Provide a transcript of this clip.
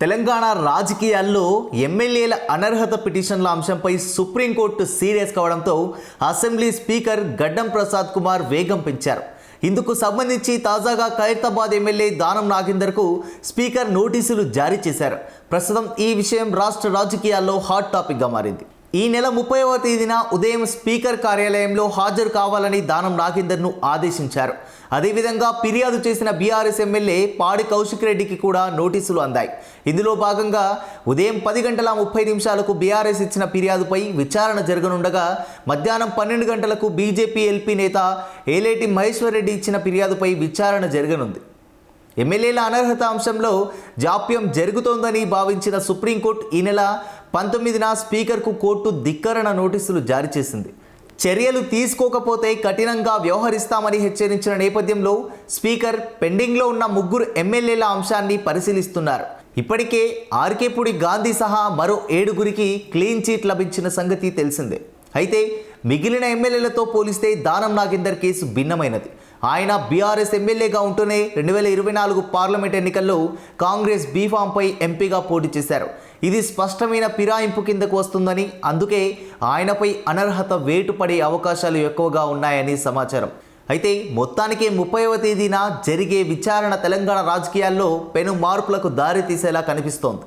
తెలంగాణ రాజకీయాల్లో ఎమ్మెల్యేల అనర్హత పిటిషన్ల అంశంపై సుప్రీంకోర్టు సీరియస్ కావడంతో అసెంబ్లీ స్పీకర్ గడ్డం ప్రసాద్ కుమార్ వేగం పెంచారు. ఇందుకు సంబంధించి తాజాగా ఖైరతాబాద్ ఎమ్మెల్యే దానం నాగేందర్కు స్పీకర్ నోటీసులు జారీ చేశారు. ప్రస్తుతం ఈ విషయం రాష్ట్ర రాజకీయాల్లో హాట్ టాపిక్గా మారింది. ఈ నెల 30వ తేదీన ఉదయం స్పీకర్ కార్యాలయంలో హాజరు కావాలని దానం నాగేందర్ను ఆదేశించారు. అదేవిధంగా ఫిర్యాదు చేసిన బీఆర్ఎస్ ఎమ్మెల్యే పాడి కౌశిక్ రెడ్డికి కూడా నోటీసులు అందాయి. ఇందులో భాగంగా ఉదయం 10:30 బీఆర్ఎస్ ఇచ్చిన ఫిర్యాదుపై విచారణ జరగనుండగా మధ్యాహ్నం 12 గంటలకు బీజేపీ ఎల్పీ నేత ఏలేటి మహేశ్వర్ రెడ్డి ఇచ్చిన ఫిర్యాదుపై విచారణ జరగనుంది. ఎమ్మెల్యేల అనర్హత అంశంలో జాప్యం జరుగుతోందని భావించిన సుప్రీంకోర్టు ఈ నెల 19న స్పీకర్కు కోర్టు ధిక్కరణ నోటీసులు జారీ చేసింది. చర్యలు తీసుకోకపోతే కఠినంగా వ్యవహరిస్తామని హెచ్చరించిన నేపథ్యంలో స్పీకర్ పెండింగ్లో ఉన్న 3 ఎమ్మెల్యేల అంశాన్ని పరిశీలిస్తున్నారు. ఇప్పటికే ఆర్కేపూడి గాంధీ సహా మరో 7గురికి క్లీన్ చీట్ లభించిన సంగతి తెలిసిందే. అయితే మిగిలిన ఎమ్మెల్యేలతో పోలిస్తే దానం నాగేందర్ కేసు భిన్నమైనది. ఆయన బీఆర్ఎస్ ఎమ్మెల్యేగా ఉంటూనే 2024 పార్లమెంట్ ఎన్నికల్లో కాంగ్రెస్ బీఫామ్పై ఎంపీగా పోటీ చేశారు. ఇది స్పష్టమైన ఫిరాయింపు కిందకు వస్తుందని, అందుకే ఆయనపై అనర్హత వేటు పడే అవకాశాలు ఎక్కువగా ఉన్నాయని సమాచారం. అయితే మొత్తానికి 30వ తేదీన జరిగే విచారణ తెలంగాణ రాజకీయాల్లో పెను మార్పులకు దారి తీసేలా కనిపిస్తోంది.